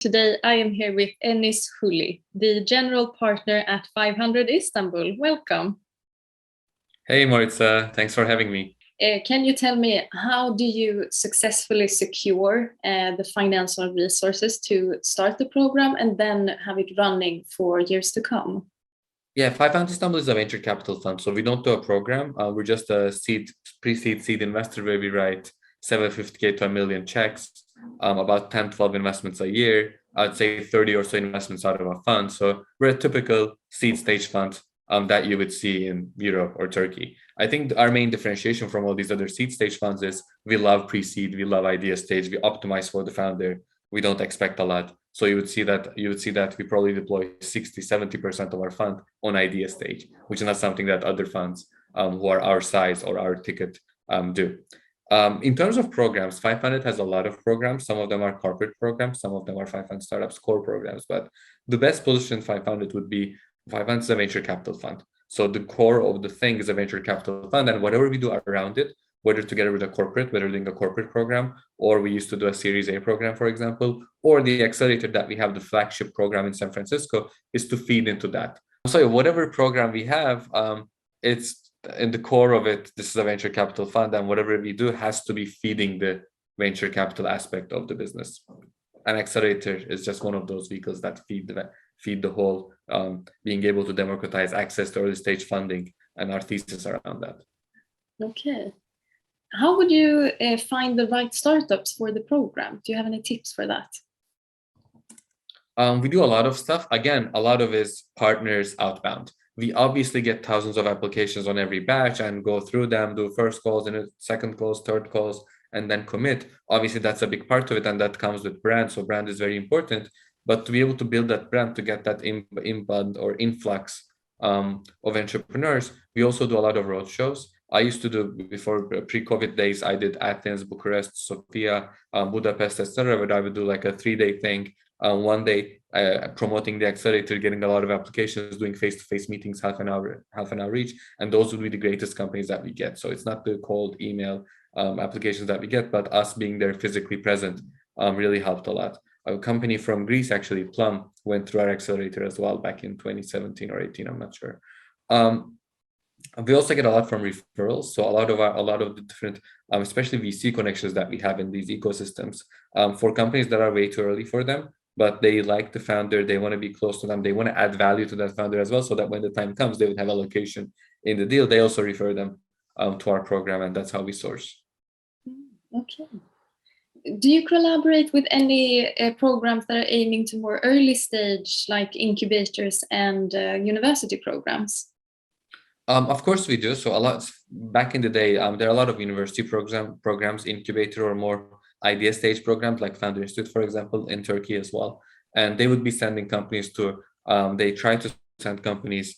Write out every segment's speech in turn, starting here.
Today I am here with Ends Hulli, the general partner at 500 Istanbul. Welcome. Hey Maritza, thanks for having me. Can you tell me, how do you successfully secure the financial resources to start the program and then have it running for years to come? Yeah, 500 Istanbul is a venture capital fund, so we don't do a program. We're just a pre-seed investor where we write 750K to a million checks, about 10, 12 investments a year. I'd say 30 or so investments out of a fund. So we're a typical seed stage fund that you would see in Europe or Turkey. I think our main differentiation from all these other seed stage funds is we love pre-seed, we love idea stage, we optimize for the founder. We don't expect a lot. So you would see that we probably deploy 60, 70% of our fund on idea stage, which is not something that other funds who are our size or our ticket do. In terms of programs, 500 has a lot of programs. Some of them are corporate programs, some of them are 500 startups core programs. But the best position 500 would be 500 is a venture capital fund. So the core of the thing is a venture capital fund, and whatever we do around it, whether together with a corporate, whether doing a corporate program, or we used to do a Series A program, for example, or the accelerator that we have, the flagship program in San Francisco, is to feed into that. So whatever program we have, it's in the core of it, this is a venture capital fund, and whatever we do has to be feeding the venture capital aspect of the business. An accelerator is just one of those vehicles that feed the whole, being able to democratize access to early stage funding and our thesis around that. Okay. How would you find the right startups for the program? Do you have any tips for that? We do a lot of stuff. Again, a lot of it is partners outbound. We obviously get thousands of applications on every batch and go through them, do first calls and second calls, third calls, and then commit. Obviously, that's a big part of it, and that comes with brand. So brand is very important. But to be able to build that brand, to get that inbound or influx of entrepreneurs, we also do a lot of roadshows. I used to do, before pre-COVID days, I did Athens, Bucharest, Sofia, Budapest, etc., where I would do like a 3-day thing. One day promoting the accelerator, getting a lot of applications, doing face-to-face meetings, half an hour each, and those would be the greatest companies that we get. So it's not the cold email applications that we get, but us being there physically present really helped a lot. A company from Greece, actually, Plum, went through our accelerator as well back in 2017 or 18, I'm not sure. We also get a lot from referrals. So a lot of the different, especially VC connections that we have in these ecosystems, for companies that are way too early for them, but they like the founder, they want to be close to them, they want to add value to that founder as well, so that when the time comes, they would have a location in the deal. They also refer them to our program, and that's how we source. Okay. Do you collaborate with any programs that are aiming to more early stage, like incubators and university programs? Of course we do. So back in the day, there are a lot of university programs, incubator or more idea stage programs like Founder Institute, for example, in Turkey as well. And they would be sending companies to, they try to send companies.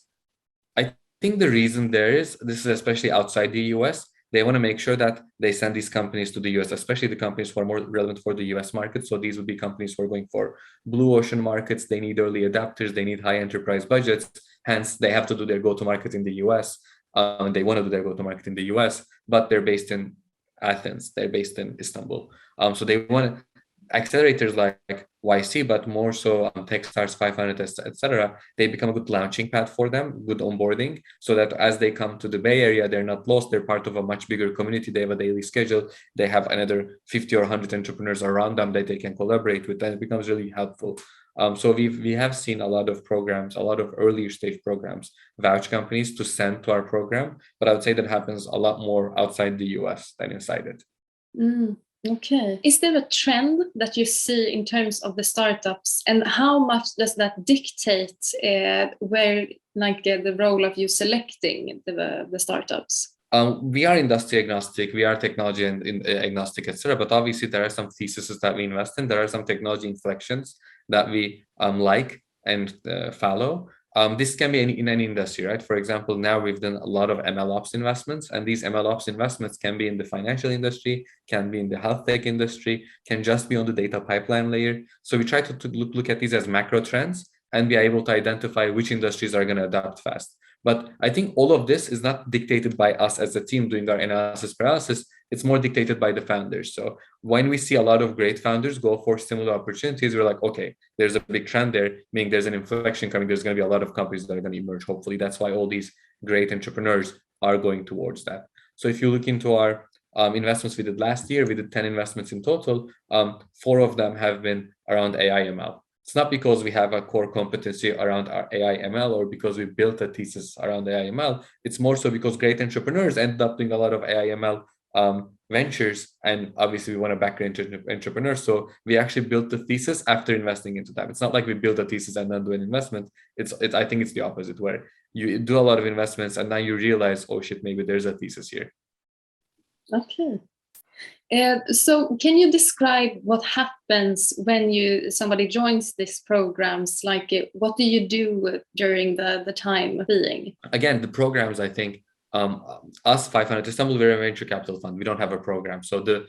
I think the reason there is, this is especially outside the US, they want to make sure that they send these companies to the US, especially the companies who are more relevant for the US market. So these would be companies who are going for blue ocean markets. They need early adapters. They need high enterprise budgets. Hence, they have to do their go-to-market in the US. They want to do their go-to-market in the US, but they're based in Athens. They're based in Istanbul. So they want accelerators like YC, but more so Techstars 500, etc. They become a good launching pad for them, good onboarding, so that as they come to the Bay Area, they're not lost. They're part of a much bigger community. They have a daily schedule. They have another 50 or 100 entrepreneurs around them that they can collaborate with, and it becomes really helpful. So we have seen a lot of programs, a lot of earlier stage programs, vouch companies to send to our program, but I would say that happens a lot more outside the US than inside it. Okay. Is there a trend that you see in terms of the startups, and how much does that dictate where, like, the role of you selecting the startups? We are industry agnostic, we are technology and agnostic, etc. But obviously, there are some theses that we invest in. There are some technology inflections that we like and follow. This can be in any industry, right? For example, now we've done a lot of MLOps investments, and these MLOps investments can be in the financial industry, can be in the health tech industry, can just be on the data pipeline layer. So we try to look at these as macro trends and be able to identify which industries are going to adapt fast. But I think all of this is not dictated by us as a team doing our analysis paralysis. It's more dictated by the founders. So when we see a lot of great founders go for similar opportunities, we're like, okay, there's a big trend there, meaning there's an inflection coming. There's going to be a lot of companies that are going to emerge. Hopefully, that's why all these great entrepreneurs are going towards that. So if you look into our investments we did last year, we did 10 investments in total. 4 of them have been around AI ML. It's not because we have a core competency around our AI ML or because we built a thesis around AI ML. It's more so because great entrepreneurs end up doing a lot of AI ML ventures, and obviously we want to back entrepreneurs. So we actually built the thesis after investing into them. It's not like we build a thesis and then do an investment. It's I think it's the opposite, where you do a lot of investments and now you realize, oh shit, maybe there's a thesis here. Okay. So can you describe what happens when somebody joins these programs? Like, what do you do during the time being? Again, the programs, I think, us 500 Istanbul, we're a venture capital fund. We don't have a program. So the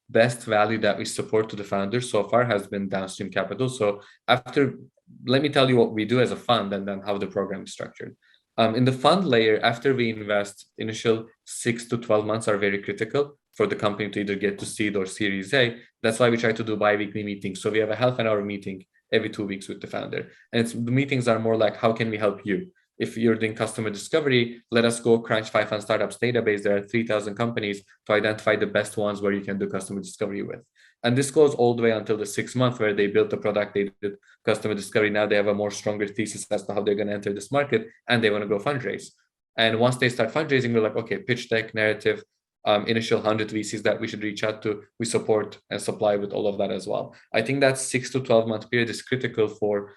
best value that we support to the founders so far has been downstream capital. So let me tell you what we do as a fund and then how the program is structured. In the fund layer, after we invest, initial 6 to 12 months are very critical for the company to either get to seed or Series A. That's why we try to do bi-weekly meetings. So we have a half an hour meeting every 2 weeks with the founder. And the meetings are more like, how can we help you? If you're doing customer discovery, let us go crunch 500 startups database. There are 3,000 companies to identify the best ones where you can do customer discovery with. And this goes all the way until the 6 month where they built the product, they did customer discovery. Now they have a more stronger thesis as to how they're going to enter this market, and they want to go fundraise. And once they start fundraising, we're like, okay, pitch deck, narrative, initial 100 VCs that we should reach out to, we support and supply with all of that as well. I think that 6 to 12 month period is critical for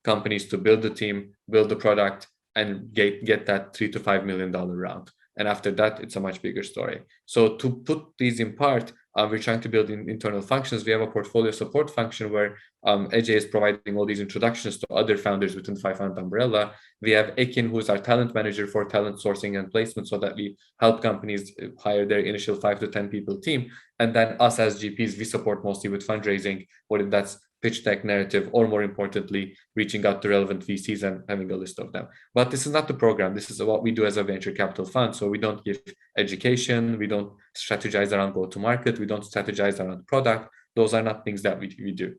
companies to build the team, build the product, and get that $3 to $5 million round. And after that, it's a much bigger story. So to put these in part, we're trying to build internal functions. We have a portfolio support function where Ece is providing all these introductions to other founders within the 500 umbrella. We have Ekin, who's our talent manager for talent sourcing and placement, so that we help companies hire their initial 5 to 10 people team. And then us as GPs, we support mostly with fundraising, whether that's pitch deck, narrative, or more importantly, reaching out to relevant VCs and having a list of them. But this is not the program. This is what we do as a venture capital fund. So we don't give education. We don't strategize around go-to-market. We don't strategize around product. Those are not things that we do.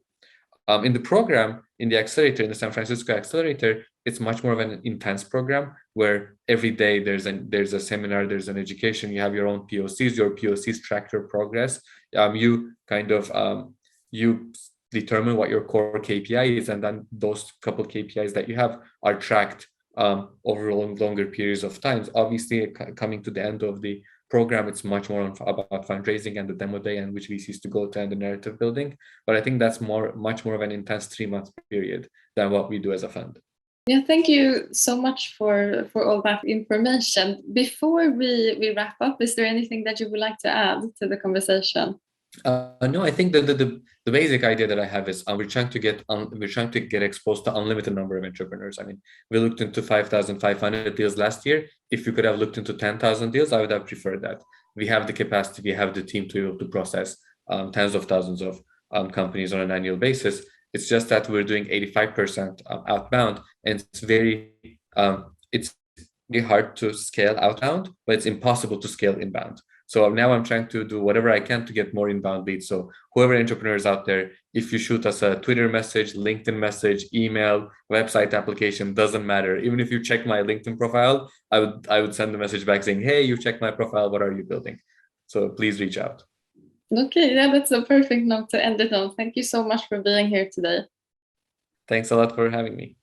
In the program, in the accelerator, in the San Francisco accelerator, it's much more of an intense program where every day there's a seminar, there's an education. You have your own POCs. Your POCs track your progress. You determine what your core KPI is, and then those couple KPIs that you have are tracked over longer periods of time. Obviously, coming to the end of the program, it's much more about fundraising and the demo day and which VCs to go to and the narrative building. But I think that's much more of an intense 3-month period than what we do as a fund. Yeah, thank you so much for all that information. Before we wrap up, is there anything that you would like to add to the conversation? No, I think the basic idea that I have is we're trying to get exposed to unlimited number of entrepreneurs. I mean, we looked into 5,500 deals last year. If we could have looked into 10,000 deals, I would have preferred that. We have the capacity, we have the team to be able to process tens of thousands of companies on an annual basis. It's just that we're doing 85% outbound, and it's very hard to scale outbound, but it's impossible to scale inbound. So now I'm trying to do whatever I can to get more inbound leads. So whoever entrepreneurs out there, if you shoot us a Twitter message, LinkedIn message, email, website application, doesn't matter. Even if you check my LinkedIn profile, I would send a message back saying, hey, you checked my profile, what are you building? So please reach out. Okay, yeah, that's a perfect note to end it on. Thank you so much for being here today. Thanks a lot for having me.